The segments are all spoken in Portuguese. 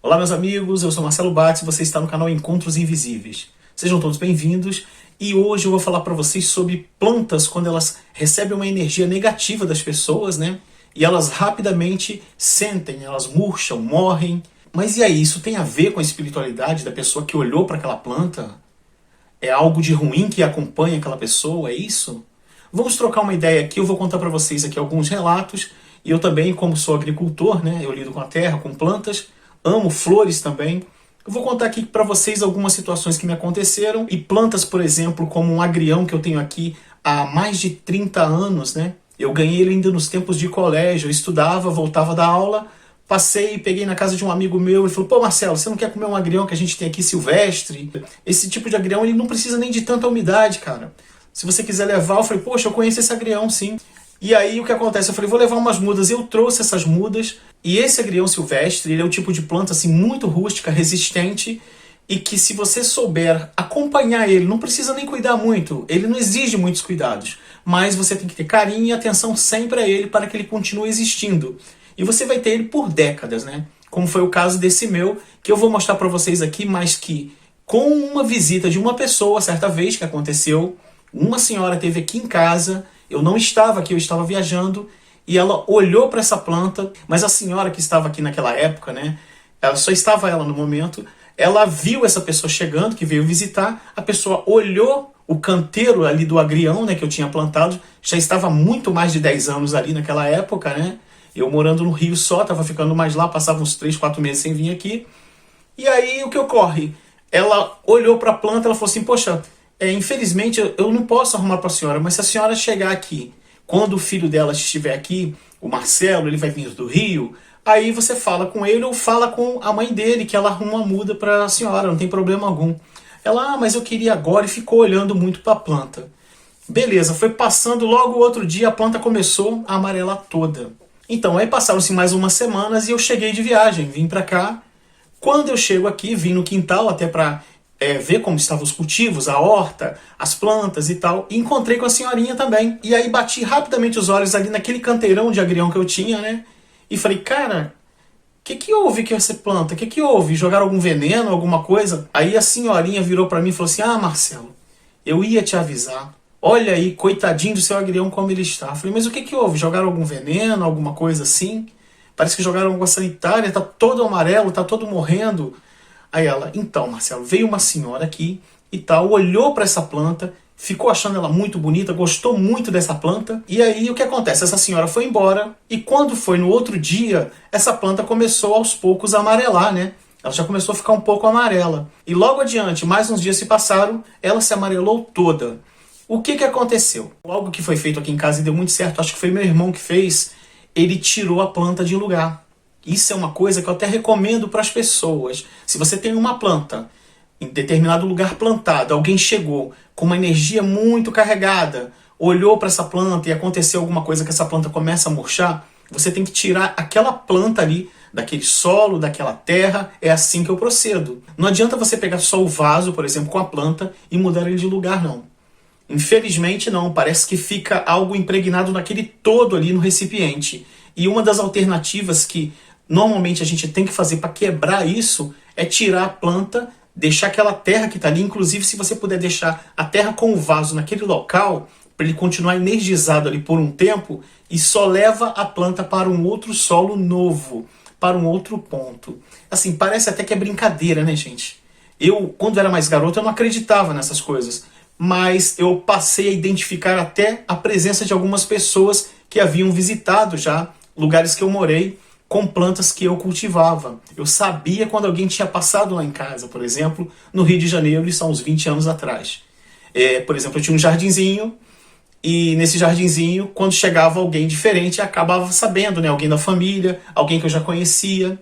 Olá meus amigos, eu sou Marcelo Batz e você está no canal Encontros Invisíveis. Sejam todos bem-vindos e hoje eu vou falar para vocês sobre plantas quando elas recebem uma energia negativa das pessoas, né? E elas rapidamente sentem, elas murcham, morrem. Mas e aí, isso tem a ver com a espiritualidade da pessoa que olhou para aquela planta? É algo de ruim que acompanha aquela pessoa, é isso? Vamos trocar uma ideia aqui, eu vou contar para vocês aqui alguns relatos. E eu também, como sou agricultor, né? Eu lido com a terra, com plantas, amo flores também. Eu vou contar aqui para vocês algumas situações que me aconteceram. E plantas, por exemplo, como um agrião que eu tenho aqui há mais de 30 anos, né? Eu ganhei ele ainda nos tempos de colégio, eu estudava, voltava da aula, passei e peguei na casa de um amigo meu e falou: pô Marcelo, você não quer comer um agrião que a gente tem aqui silvestre? Esse tipo de agrião ele não precisa nem de tanta umidade, cara. Se você quiser levar, eu falei: poxa, eu conheço esse agrião sim. E aí o que acontece? Eu falei: vou levar umas mudas. Eu trouxe essas mudas e esse agrião silvestre, ele é um tipo de planta assim muito rústica, resistente e que se você souber acompanhar ele, não precisa nem cuidar muito, ele não exige muitos cuidados, mas você tem que ter carinho e atenção sempre a ele para que ele continue existindo. E você vai ter ele por décadas, né? Como foi o caso desse meu, que eu vou mostrar para vocês aqui, mas que com uma visita de uma pessoa, certa vez que aconteceu, uma senhora esteve aqui em casa, eu não estava aqui, eu estava viajando, e ela olhou para essa planta, mas a senhora que estava aqui naquela época, né? Ela só estava ela no momento, ela viu essa pessoa chegando, que veio visitar, a pessoa olhou o canteiro ali do agrião, né, que eu tinha plantado, já estava há muito mais de 10 anos ali naquela época, né? Eu morando no Rio só, estava ficando mais lá, passava uns 3, 4 meses sem vir aqui. E aí o que ocorre? Ela olhou para a planta, ela falou assim: poxa, infelizmente eu não posso arrumar para a senhora, mas se a senhora chegar aqui, quando o filho dela estiver aqui, o Marcelo, ele vai vir do Rio, aí você fala com ele ou fala com a mãe dele, que ela arruma uma muda para a senhora, não tem problema algum. Ela: mas eu queria agora, e ficou olhando muito para a planta. Beleza, foi passando, logo o outro dia a planta começou a amarelar toda. Então, aí passaram-se mais umas semanas e eu cheguei de viagem, vim para cá. Quando eu chego aqui, vim no quintal até para ver como estavam os cultivos, a horta, as plantas e tal, e encontrei com a senhorinha também. E aí bati rapidamente os olhos ali naquele canteirão de agrião que eu tinha, né? E falei: cara, o que houve com essa planta? O que houve? Jogaram algum veneno, alguma coisa? Aí a senhorinha virou para mim e falou assim: ah, Marcelo, eu ia te avisar. Olha aí, coitadinho do seu agrião como ele está. Eu falei: mas o que houve? Jogaram algum veneno, alguma coisa assim? Parece que jogaram água sanitária, tá todo amarelo, tá todo morrendo. Aí ela: então, Marcelo, veio uma senhora aqui e tal, olhou para essa planta, ficou achando ela muito bonita, gostou muito dessa planta. E aí o que acontece? Essa senhora foi embora e quando foi no outro dia, essa planta começou aos poucos a amarelar, né? Ela já começou a ficar um pouco amarela. E logo adiante, mais uns dias se passaram, ela se amarelou toda. O que aconteceu? Algo que foi feito aqui em casa e deu muito certo, acho que foi meu irmão que fez, ele tirou a planta de lugar. Isso é uma coisa que eu até recomendo para as pessoas. Se você tem uma planta em determinado lugar plantada, alguém chegou com uma energia muito carregada, olhou para essa planta e aconteceu alguma coisa que essa planta começa a murchar, você tem que tirar aquela planta ali daquele solo, daquela terra. É assim que eu procedo. Não adianta você pegar só o vaso, por exemplo, com a planta e mudar ele de lugar, não. Infelizmente não, parece que fica algo impregnado naquele todo ali no recipiente. E uma das alternativas que normalmente a gente tem que fazer para quebrar isso é tirar a planta, deixar aquela terra que está ali, inclusive se você puder deixar a terra com o vaso naquele local, para ele continuar energizado ali por um tempo, e só leva a planta para um outro solo novo, para um outro ponto. Assim, parece até que é brincadeira, né, gente? Eu, quando era mais garoto, eu não acreditava nessas coisas. Mas eu passei a identificar até a presença de algumas pessoas que haviam visitado já lugares que eu morei com plantas que eu cultivava. Eu sabia quando alguém tinha passado lá em casa, por exemplo, no Rio de Janeiro, isso há uns 20 anos atrás. Por exemplo, eu tinha um jardinzinho e nesse jardinzinho, quando chegava alguém diferente, acabava sabendo, né? Alguém da família, alguém que eu já conhecia.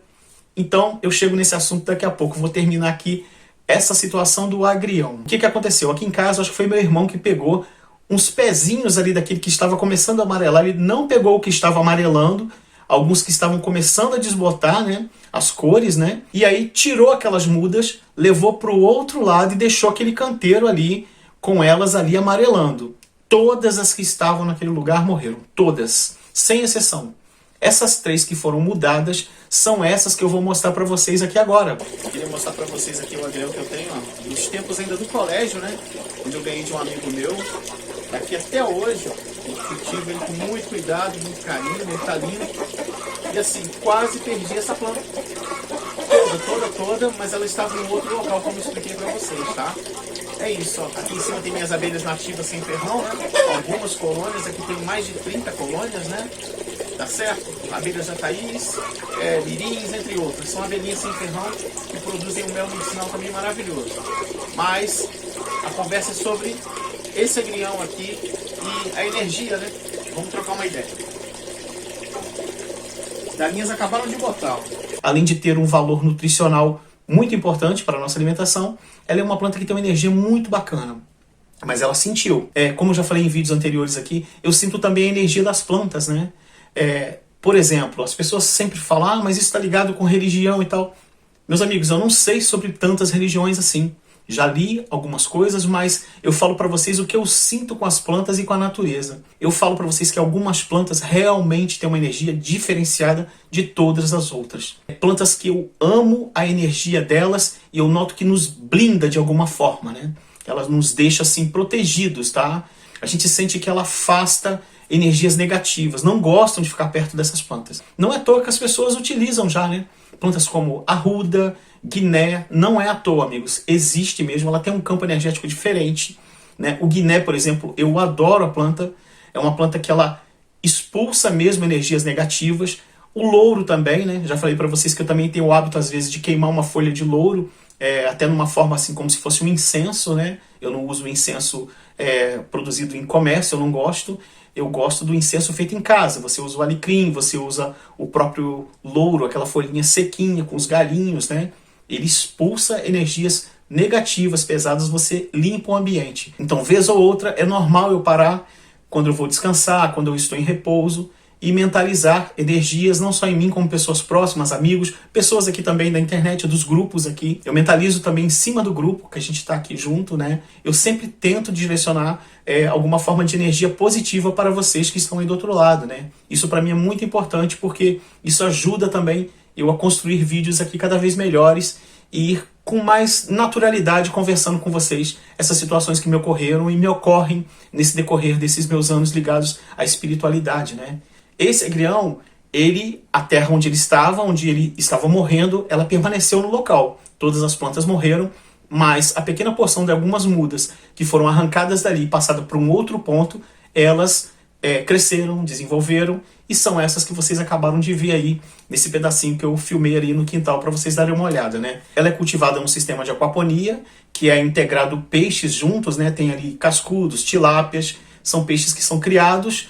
Então, eu chego nesse assunto daqui a pouco. Vou terminar aqui essa situação do agrião. O que aconteceu? Aqui em casa, acho que foi meu irmão que pegou uns pezinhos ali daquele que estava começando a amarelar. Ele não pegou o que estava amarelando, alguns que estavam começando a desbotar, né, as cores, né? E aí tirou aquelas mudas, levou para o outro lado e deixou aquele canteiro ali, com elas ali amarelando. Todas as que estavam naquele lugar morreram. Todas, sem exceção. Essas 3 que foram mudadas são essas que eu vou mostrar para vocês aqui agora. Eu queria mostrar para vocês aqui o agrião que eu tenho, ó, dos tempos ainda do colégio, né? Onde eu ganhei de um amigo meu. Daqui até hoje, ó, eu cultivo ele com muito cuidado, muito carinho, ele tá lindo. E assim, quase perdi essa planta. Toda, mas ela estava em outro local, como eu expliquei para vocês, tá? É isso, ó. Aqui em cima tem minhas abelhas nativas sem ferrão, né? Algumas colônias, aqui tem mais de 30 colônias, né? Tá certo? Abelhas jataís, mirins, entre outras. São abelhinhas sem ferrão que produzem um mel medicinal também maravilhoso. Mas a conversa é sobre esse agrião aqui e a energia, né? Vamos trocar uma ideia. As galinhas acabaram de botar, ó. Além de ter um valor nutricional muito importante para a nossa alimentação, ela é uma planta que tem uma energia muito bacana. Mas ela sentiu. Como eu já falei em vídeos anteriores aqui, eu sinto também a energia das plantas, né? Por exemplo, as pessoas sempre falam, mas isso está ligado com religião e tal. Meus amigos, eu não sei sobre tantas religiões assim. Já li algumas coisas, mas eu falo para vocês o que eu sinto com as plantas e com a natureza. Eu falo para vocês que algumas plantas realmente têm uma energia diferenciada de todas as outras. Plantas que eu amo a energia delas e eu noto que nos blinda de alguma forma, né? Ela nos deixa assim protegidos, tá? A gente sente que ela afasta energias negativas, não gostam de ficar perto dessas plantas. Não é à toa que as pessoas utilizam já, né? Plantas como arruda, guiné, não é à toa, amigos. Existe mesmo, ela tem um campo energético diferente, né? O guiné, por exemplo, eu adoro a planta. É uma planta que ela expulsa mesmo energias negativas. O louro também, né? Já falei para vocês que eu também tenho o hábito, às vezes, de queimar uma folha de louro, até numa forma assim, como se fosse um incenso, né? Eu não uso o incenso produzido em comércio, eu não gosto. Eu gosto do incenso feito em casa. Você usa o alecrim, você usa o próprio louro, aquela folhinha sequinha com os galinhos, né? Ele expulsa energias negativas, pesadas, você limpa o ambiente. Então, vez ou outra, é normal eu parar quando eu vou descansar, quando eu estou em repouso, e mentalizar energias, não só em mim, como pessoas próximas, amigos, pessoas aqui também da internet, dos grupos aqui. Eu mentalizo também em cima do grupo, que a gente está aqui junto, né? Eu sempre tento direcionar alguma forma de energia positiva para vocês que estão aí do outro lado, né? Isso para mim é muito importante, porque isso ajuda também eu a construir vídeos aqui cada vez melhores e ir com mais naturalidade conversando com vocês essas situações que me ocorreram e me ocorrem nesse decorrer desses meus anos ligados à espiritualidade, né? Esse agrião, a terra onde ele estava morrendo, ela permaneceu no local. Todas as plantas morreram, mas a pequena porção de algumas mudas que foram arrancadas dali e passadas para um outro ponto, elas cresceram, desenvolveram, e são essas que vocês acabaram de ver aí nesse pedacinho que eu filmei ali no quintal para vocês darem uma olhada, né? Ela é cultivada num sistema de aquaponia, que é integrado peixes juntos, né? Tem ali cascudos, tilápias, são peixes que são criados,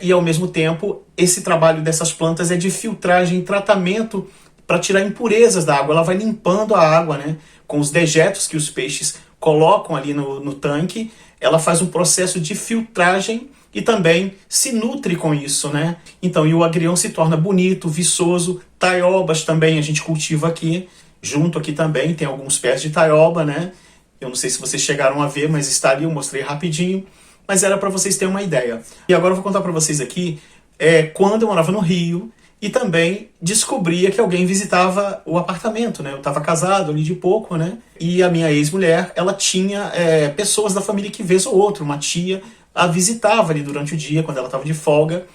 e ao mesmo tempo esse trabalho dessas plantas é de filtragem e tratamento para tirar impurezas da água. Ela vai limpando a água, né? Com os dejetos que os peixes colocam ali no tanque, ela faz um processo de filtragem e também se nutre com isso, né? Então, e o agrião se torna bonito, viçoso. Taiobas também a gente cultiva aqui, junto aqui também tem alguns pés de taioba, né? Eu não sei se vocês chegaram a ver, mas está ali, eu mostrei rapidinho, mas era para vocês terem uma ideia. E agora eu vou contar para vocês aqui, quando eu morava no Rio, e também descobria que alguém visitava o apartamento, né? Eu estava casado ali de pouco, né? E a minha ex-mulher, ela tinha pessoas da família que vez ou outra, uma tia, a visitava ali durante o dia, quando ela estava de folga,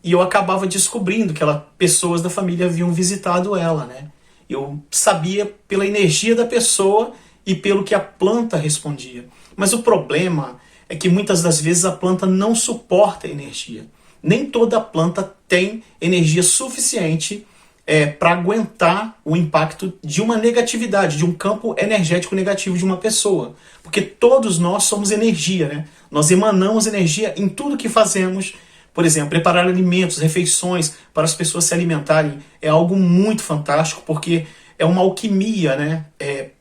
e eu acabava descobrindo que pessoas da família haviam visitado ela, né? Eu sabia pela energia da pessoa e pelo que a planta respondia. Mas o problema é que muitas das vezes a planta não suporta a energia. Nem toda planta tem energia suficiente para aguentar o impacto de uma negatividade, de um campo energético negativo de uma pessoa. Porque todos nós somos energia, né? Nós emanamos energia em tudo que fazemos. Por exemplo, preparar alimentos, refeições para as pessoas se alimentarem é algo muito fantástico, porque é uma alquimia, né?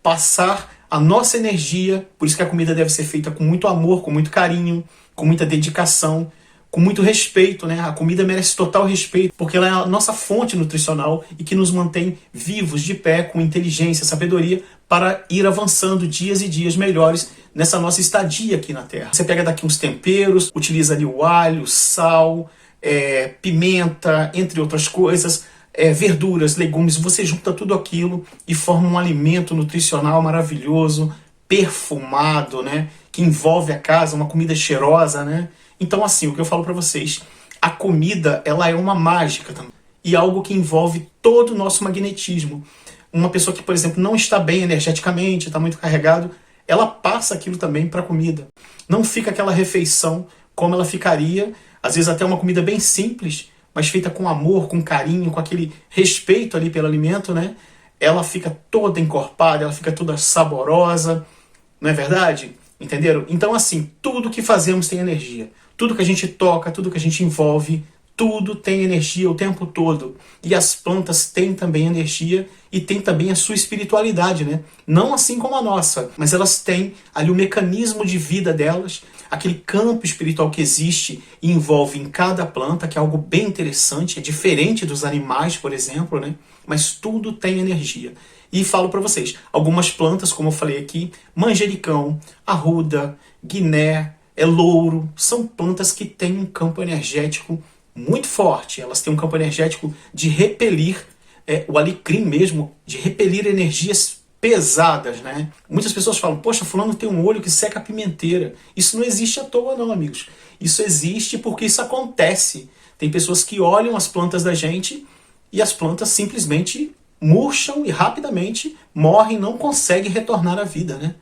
Passar a nossa energia, por isso que a comida deve ser feita com muito amor, com muito carinho, com muita dedicação, com muito respeito, né? A comida merece total respeito, porque ela é a nossa fonte nutricional e que nos mantém vivos, de pé, com inteligência, sabedoria, para ir avançando dias e dias melhores nessa nossa estadia aqui na Terra. Você pega daqui uns temperos, utiliza ali o alho, sal, pimenta, entre outras coisas, verduras, legumes, você junta tudo aquilo e forma um alimento nutricional maravilhoso, perfumado, né? Que envolve a casa, uma comida cheirosa, né? Então, assim, o que eu falo para vocês, a comida, ela é uma mágica também. E algo que envolve todo o nosso magnetismo. Uma pessoa que, por exemplo, não está bem energeticamente, está muito carregado, ela passa aquilo também para a comida. Não fica aquela refeição como ela ficaria, às vezes até uma comida bem simples, mas feita com amor, com carinho, com aquele respeito ali pelo alimento, né? Ela fica toda encorpada, ela fica toda saborosa, não é verdade? Entenderam? Então, assim, tudo que fazemos tem energia. Tudo que a gente toca, tudo que a gente envolve, tudo tem energia o tempo todo. E as plantas têm também energia e têm também a sua espiritualidade, né? Não assim como a nossa, mas elas têm ali o mecanismo de vida delas, aquele campo espiritual que existe e envolve em cada planta, que é algo bem interessante, é diferente dos animais, por exemplo, né? Mas tudo tem energia. E falo para vocês, algumas plantas, como eu falei aqui, manjericão, arruda, guiné, louro, são plantas que têm um campo energético muito forte. Elas têm um campo energético de repelir, o alecrim mesmo, de repelir energias pesadas, né? Muitas pessoas falam, poxa, fulano tem um olho que seca a pimenteira. Isso não existe à toa não, amigos. Isso existe porque isso acontece. Tem pessoas que olham as plantas da gente e as plantas simplesmente murcham e rapidamente morrem, não conseguem retornar à vida, né?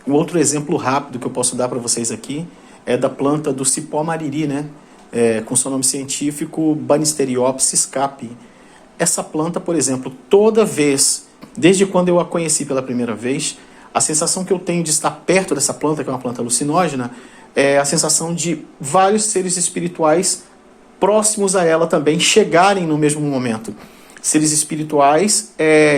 Um outro exemplo rápido que eu posso dar para vocês aqui é da planta do cipó mariri, né? Com seu nome científico Banisteriopsis capi. Essa planta, por exemplo, toda vez, desde quando eu a conheci pela primeira vez, a sensação que eu tenho de estar perto dessa planta, que é uma planta alucinógena, é a sensação de vários seres espirituais próximos a ela também chegarem no mesmo momento. Seres espirituais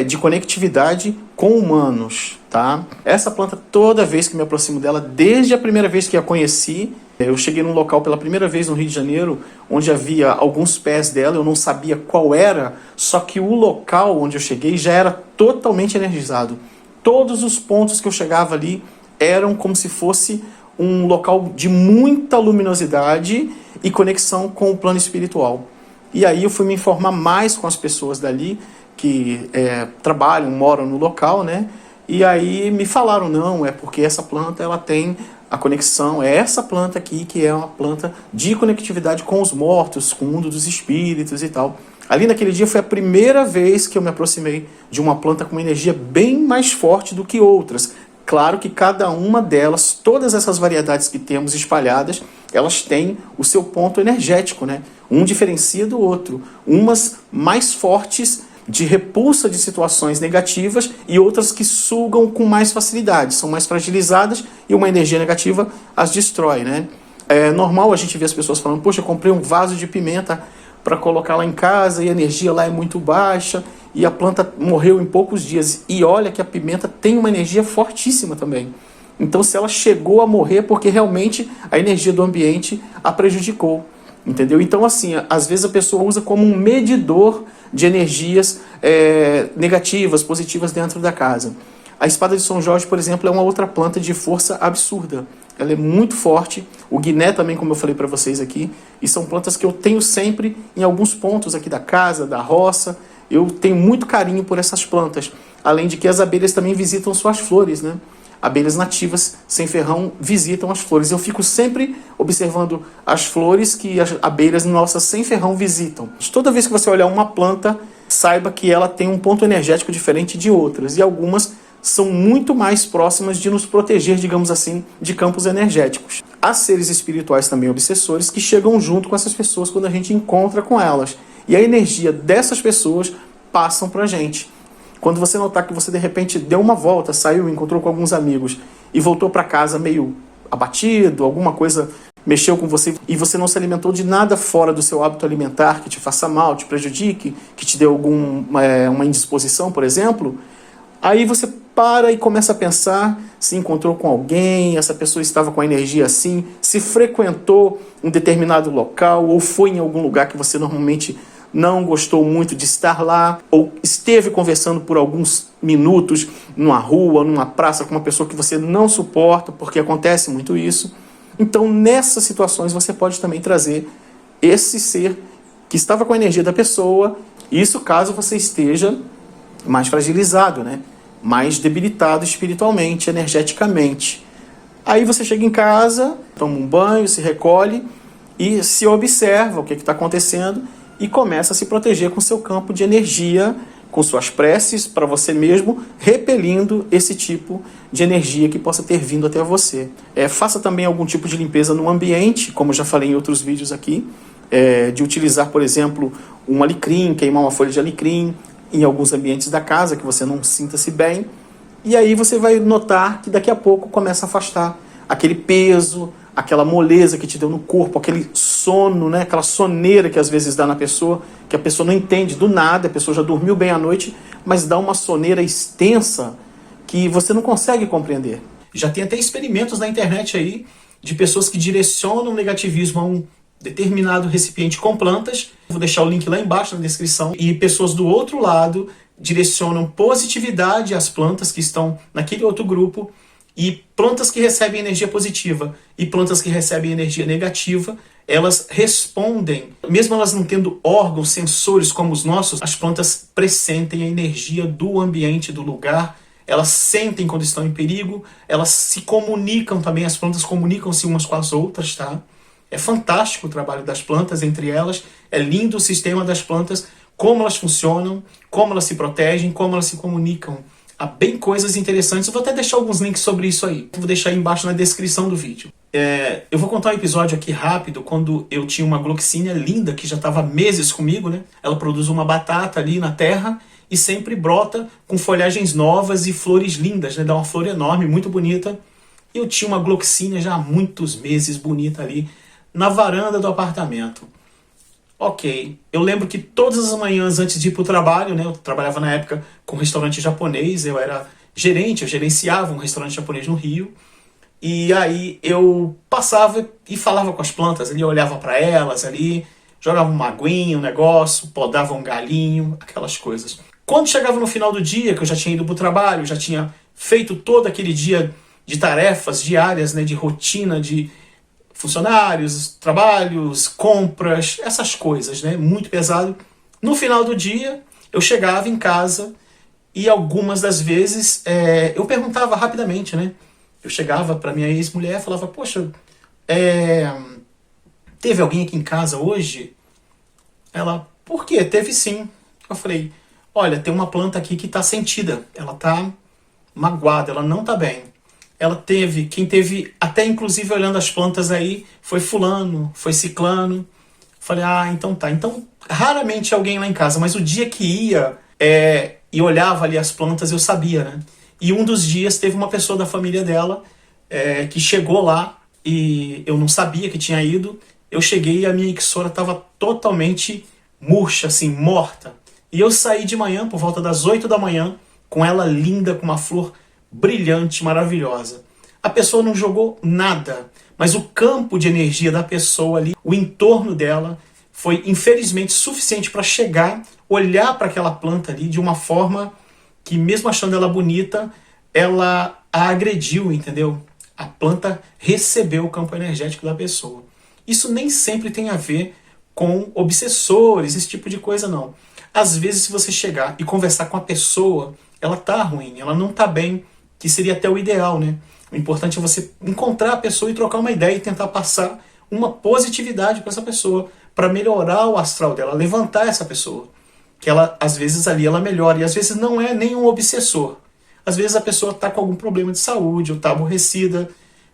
de conectividade com humanos, tá? Essa planta, toda vez que me aproximo dela, desde a primeira vez que a conheci, eu cheguei num local pela primeira vez no Rio de Janeiro, onde havia alguns pés dela, eu não sabia qual era, só que o local onde eu cheguei já era totalmente energizado. Todos os pontos que eu chegava ali eram como se fosse um local de muita luminosidade e conexão com o plano espiritual. E aí eu fui me informar mais com as pessoas dali, que trabalham, moram no local, né? E aí me falaram, não, é porque essa planta ela tem a conexão, é essa planta aqui que é uma planta de conectividade com os mortos, com o mundo dos espíritos e tal. Ali naquele dia foi a primeira vez que eu me aproximei de uma planta com uma energia bem mais forte do que outras. Claro que cada uma delas, todas essas variedades que temos espalhadas, elas têm o seu ponto energético, né? Um diferencia do outro. Umas mais fortes de repulsa de situações negativas e outras que sugam com mais facilidade, são mais fragilizadas e uma energia negativa as destrói, né? É normal a gente ver as pessoas falando, poxa, eu comprei um vaso de pimenta para colocar lá em casa e a energia lá é muito baixa e a planta morreu em poucos dias. E olha que a pimenta tem uma energia fortíssima também. Então se ela chegou a morrer porque realmente a energia do ambiente a prejudicou. Entendeu? Então, assim, às vezes a pessoa usa como um medidor de energias negativas, positivas dentro da casa. A espada de São Jorge, por exemplo, é uma outra planta de força absurda. Ela é muito forte. O guiné também, como eu falei para vocês aqui. E são plantas que eu tenho sempre em alguns pontos aqui da casa, da roça. Eu tenho muito carinho por essas plantas. Além de que as abelhas também visitam suas flores, né? Abelhas nativas sem ferrão visitam as flores. Eu fico sempre observando as flores que as abelhas nossas sem ferrão visitam. Toda vez que você olhar uma planta, saiba que ela tem um ponto energético diferente de outras. E algumas são muito mais próximas de nos proteger, digamos assim, de campos energéticos. Há seres espirituais também obsessores que chegam junto com essas pessoas quando a gente encontra com elas. E a energia dessas pessoas passam para a gente. Quando você notar que você de repente deu uma volta, saiu, encontrou com alguns amigos e voltou para casa meio abatido, alguma coisa mexeu com você e você não se alimentou de nada fora do seu hábito alimentar que te faça mal, te prejudique, que te dê uma indisposição, por exemplo, aí você para e começa a pensar se encontrou com alguém, essa pessoa estava com a energia assim, se frequentou um determinado local ou foi em algum lugar que você normalmente não gostou muito de estar lá, ou esteve conversando por alguns minutos numa rua, numa praça com uma pessoa que você não suporta, porque acontece muito isso. Então, nessas situações, você pode também trazer esse ser que estava com a energia da pessoa Isso caso você esteja mais fragilizado, né? Mais debilitado espiritualmente, energeticamente. Aí você chega em casa, toma um banho, se recolhe e se observa o que está acontecendo e começa a se proteger com seu campo de energia, com suas preces para você mesmo, repelindo esse tipo de energia que possa ter vindo até você. Faça também algum tipo de limpeza no ambiente, como eu já falei em outros vídeos aqui, de utilizar, por exemplo, um alecrim, queimar uma folha de alecrim em alguns ambientes da casa que você não sinta-se bem. E aí você vai notar que daqui a pouco começa a afastar aquele peso, aquela moleza que te deu no corpo, aquele sono, né? Aquela soneira que às vezes dá na pessoa, que a pessoa não entende do nada, a pessoa já dormiu bem à noite, mas dá uma soneira extensa que você não consegue compreender. Já tem até experimentos na internet aí de pessoas que direcionam o negativismo a um determinado recipiente com plantas. Vou deixar o link lá embaixo na descrição. E pessoas do outro lado direcionam positividade às plantas que estão naquele outro grupo, e plantas que recebem energia positiva e plantas que recebem energia negativa, elas respondem, mesmo elas não tendo órgãos sensores como os nossos, as plantas pressentem a energia do ambiente, do lugar, elas sentem quando estão em perigo, elas se comunicam também, as plantas comunicam-se umas com as outras, tá? É fantástico o trabalho das plantas entre elas, é lindo o sistema das plantas, como elas funcionam, como elas se protegem, como elas se comunicam. Há bem coisas interessantes. Eu vou até deixar alguns links sobre isso aí. Vou deixar aí embaixo na descrição do vídeo. Eu vou contar um episódio aqui rápido, quando eu tinha uma gloxínia linda, que já estava há meses comigo, né? Ela produz uma batata ali na terra e sempre brota com folhagens novas e flores lindas, né? Dá uma flor enorme, muito bonita. E eu tinha uma gloxínia já há muitos meses bonita ali, na varanda do apartamento. Ok, eu lembro que todas as manhãs antes de ir para o trabalho, né, eu trabalhava na época com um restaurante japonês, eu era gerente, eu gerenciava um restaurante japonês no Rio, e aí eu passava e falava com as plantas ali, eu olhava para elas ali, jogava uma aguinha, um negócio, podava um galinho, aquelas coisas. Quando chegava no final do dia, que eu já tinha ido para o trabalho, já tinha feito todo aquele dia de tarefas diárias, né, de rotina, de funcionários, trabalhos, compras, essas coisas, né? Muito pesado. No final do dia, eu chegava em casa e algumas das vezes eu perguntava rapidamente, né? Eu chegava para minha ex-mulher e falava, poxa, teve alguém aqui em casa hoje? Ela, por quê? Teve sim. Eu falei, olha, tem uma planta aqui que está sentida, ela está magoada, ela não está bem. Quem teve, até inclusive olhando as plantas aí, foi fulano, foi ciclano. Falei, então tá. Então, raramente alguém lá em casa, mas o dia que ia e olhava ali as plantas, eu sabia, né? E um dos dias teve uma pessoa da família dela que chegou lá e eu não sabia que tinha ido. Eu cheguei e a minha ixora estava totalmente murcha, assim, morta. E eu saí de manhã, por volta das 8 da manhã, com ela linda, com uma flor brilhante, maravilhosa. A pessoa não jogou nada, mas o campo de energia da pessoa ali, o entorno dela, foi infelizmente suficiente para chegar, olhar para aquela planta ali de uma forma que, mesmo achando ela bonita, ela a agrediu, entendeu? A planta recebeu o campo energético da pessoa. Isso nem sempre tem a ver com obsessores, esse tipo de coisa, não. Às vezes, se você chegar e conversar com a pessoa, ela tá ruim, ela não tá bem, que seria até o ideal, né? O importante é você encontrar a pessoa e trocar uma ideia e tentar passar uma positividade para essa pessoa, para melhorar o astral dela, levantar essa pessoa. Que ela, às vezes, ali ela melhora, e às vezes não é nenhum obsessor. Às vezes a pessoa está com algum problema de saúde, ou está aborrecida,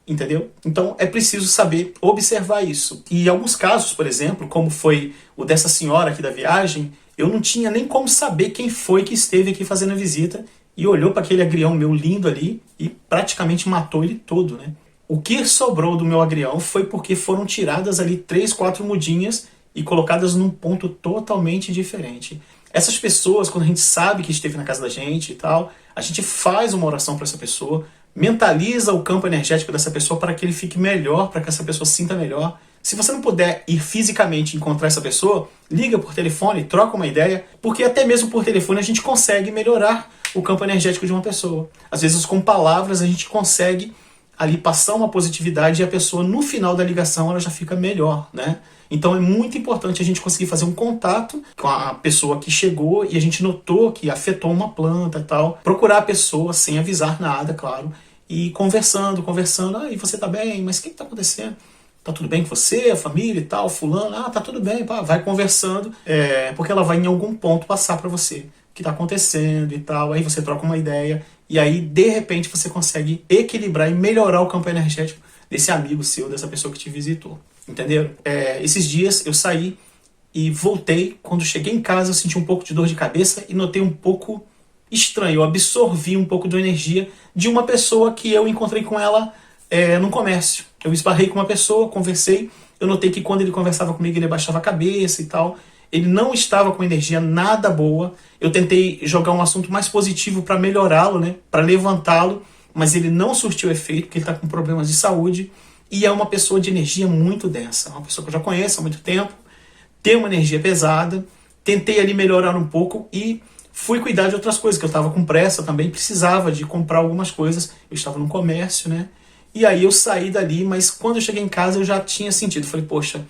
entendeu? Então é preciso saber observar isso. E em alguns casos, por exemplo, como foi o dessa senhora aqui da viagem, eu não tinha nem como saber quem foi que esteve aqui fazendo a visita e olhou para aquele agrião meu lindo ali e praticamente matou ele todo, né? O que sobrou do meu agrião foi porque foram tiradas ali 3, 4 mudinhas e colocadas num ponto totalmente diferente. Essas pessoas, quando a gente sabe que esteve na casa da gente e tal, a gente faz uma oração para essa pessoa, mentaliza o campo energético dessa pessoa para que ele fique melhor, para que essa pessoa se sinta melhor. Se você não puder ir fisicamente encontrar essa pessoa, liga por telefone, troca uma ideia, porque até mesmo por telefone a gente consegue melhorar o campo energético de uma pessoa. Às vezes com palavras a gente consegue ali passar uma positividade e a pessoa no final da ligação ela já fica melhor, né? Então é muito importante a gente conseguir fazer um contato com a pessoa que chegou e a gente notou que afetou uma planta e tal. Procurar a pessoa sem avisar nada, claro, e conversando. E você tá bem? Mas o que tá acontecendo? Tá tudo bem com você, a família e tal, fulano? Ah, tá tudo bem, pá. Vai conversando, porque ela vai em algum ponto passar para você o que tá acontecendo e tal. Aí você troca uma ideia e aí, de repente, você consegue equilibrar e melhorar o campo energético desse amigo seu, dessa pessoa que te visitou. Entenderam? Esses dias eu saí e voltei. Quando cheguei em casa, eu senti um pouco de dor de cabeça e notei um pouco estranho. Eu absorvi um pouco da energia de uma pessoa que eu encontrei com ela no comércio. Eu esbarrei com uma pessoa, conversei. Eu notei que quando ele conversava comigo, ele abaixava a cabeça e tal. Ele não estava com energia nada boa. Eu tentei jogar um assunto mais positivo para melhorá-lo, né? Para levantá-lo, mas ele não surtiu efeito, porque ele está com problemas de saúde. E é uma pessoa de energia muito densa. Uma pessoa que eu já conheço há muito tempo, tem uma energia pesada. Tentei ali melhorar um pouco e fui cuidar de outras coisas, que eu estava com pressa também, precisava de comprar algumas coisas. Eu estava no comércio, né? E aí eu saí dali, mas quando eu cheguei em casa eu já tinha sentido. Falei, poxa,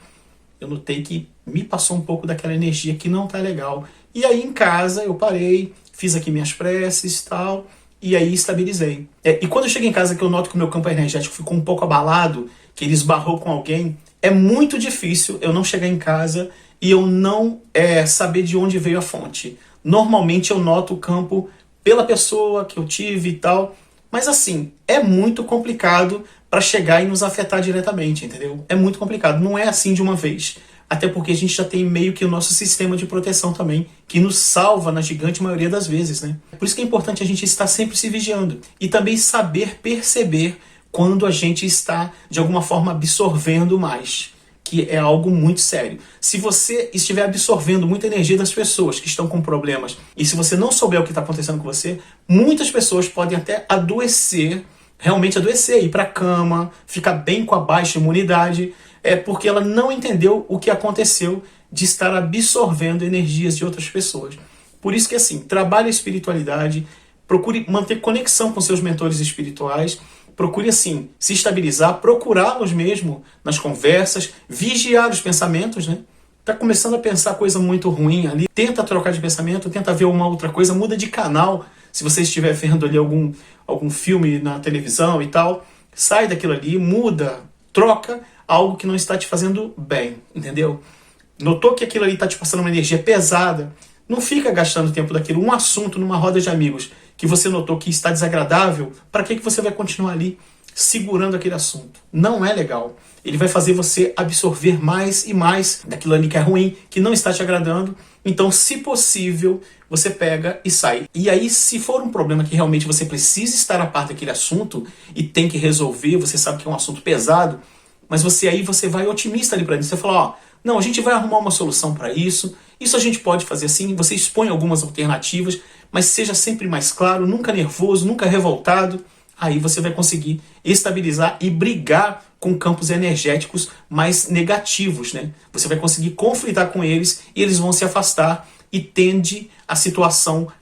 eu notei que me passou um pouco daquela energia que não tá legal. E aí em casa eu parei, fiz aqui minhas preces e tal, e aí estabilizei. E quando eu cheguei em casa que eu noto que o meu campo energético ficou um pouco abalado, que ele esbarrou com alguém, é muito difícil eu não chegar em casa e eu não saber de onde veio a fonte. Normalmente eu noto o campo pela pessoa que eu tive e tal, mas assim, é muito complicado para chegar e nos afetar diretamente, entendeu? É muito complicado, não é assim de uma vez. Até porque a gente já tem meio que o nosso sistema de proteção também, que nos salva na gigante maioria das vezes, né? Por isso que é importante a gente estar sempre se vigiando. E também saber perceber quando a gente está, de alguma forma, absorvendo mais, que é algo muito sério. Se você estiver absorvendo muita energia das pessoas que estão com problemas, e se você não souber o que está acontecendo com você, muitas pessoas podem até adoecer, realmente adoecer, ir para a cama, ficar bem com a baixa imunidade, porque ela não entendeu o que aconteceu de estar absorvendo energias de outras pessoas. Por isso que, assim, trabalhe a espiritualidade, procure manter conexão com seus mentores espirituais, procure, assim, se estabilizar, procurá-los mesmo nas conversas, vigiar os pensamentos, né? Tá começando a pensar coisa muito ruim ali, tenta trocar de pensamento, tenta ver uma outra coisa, muda de canal. Se você estiver vendo ali algum filme na televisão e tal, sai daquilo ali, muda, troca algo que não está te fazendo bem, entendeu? Notou que aquilo ali está te passando uma energia pesada, não fica gastando tempo daquilo. Um assunto numa roda de amigos que você notou que está desagradável, para que você vai continuar ali segurando aquele assunto? Não é legal. Ele vai fazer você absorver mais e mais daquilo ali que é ruim, que não está te agradando. Então, se possível, você pega e sai. E aí, se for um problema que realmente você precisa estar a par daquele assunto e tem que resolver, você sabe que é um assunto pesado, mas você vai otimista ali para dentro. Você fala, ó, não, a gente vai arrumar uma solução para isso. Isso a gente pode fazer assim. Você expõe algumas alternativas, mas seja sempre mais claro, nunca nervoso, nunca revoltado. Aí você vai conseguir estabilizar e brigar com campos energéticos mais negativos, né? Você vai conseguir conflitar com eles e eles vão se afastar e tende a situação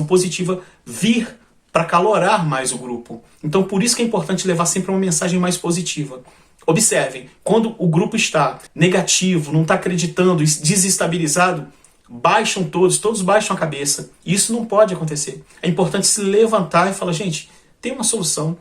positiva vir para calorar mais o grupo. Então por isso que é importante levar sempre uma mensagem mais positiva. Observem, quando o grupo está negativo, não está acreditando, desestabilizado, baixam todos baixam a cabeça. Isso não pode acontecer. É importante se levantar e falar, gente, tem uma solução.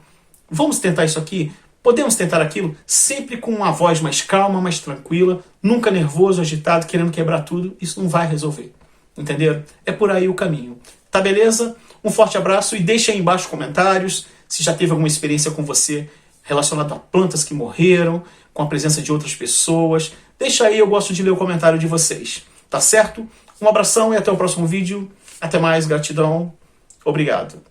Vamos tentar isso aqui? Podemos tentar aquilo? Sempre com uma voz mais calma, mais tranquila, nunca nervoso, agitado, querendo quebrar tudo. Isso não vai resolver. Entenderam? É por aí o caminho. Tá beleza? Um forte abraço e deixa aí embaixo comentários se já teve alguma experiência com você relacionada a plantas que morreram, com a presença de outras pessoas. Deixa aí, eu gosto de ler o comentário de vocês. Tá certo? Um abração e até o próximo vídeo. Até mais, gratidão. Obrigado.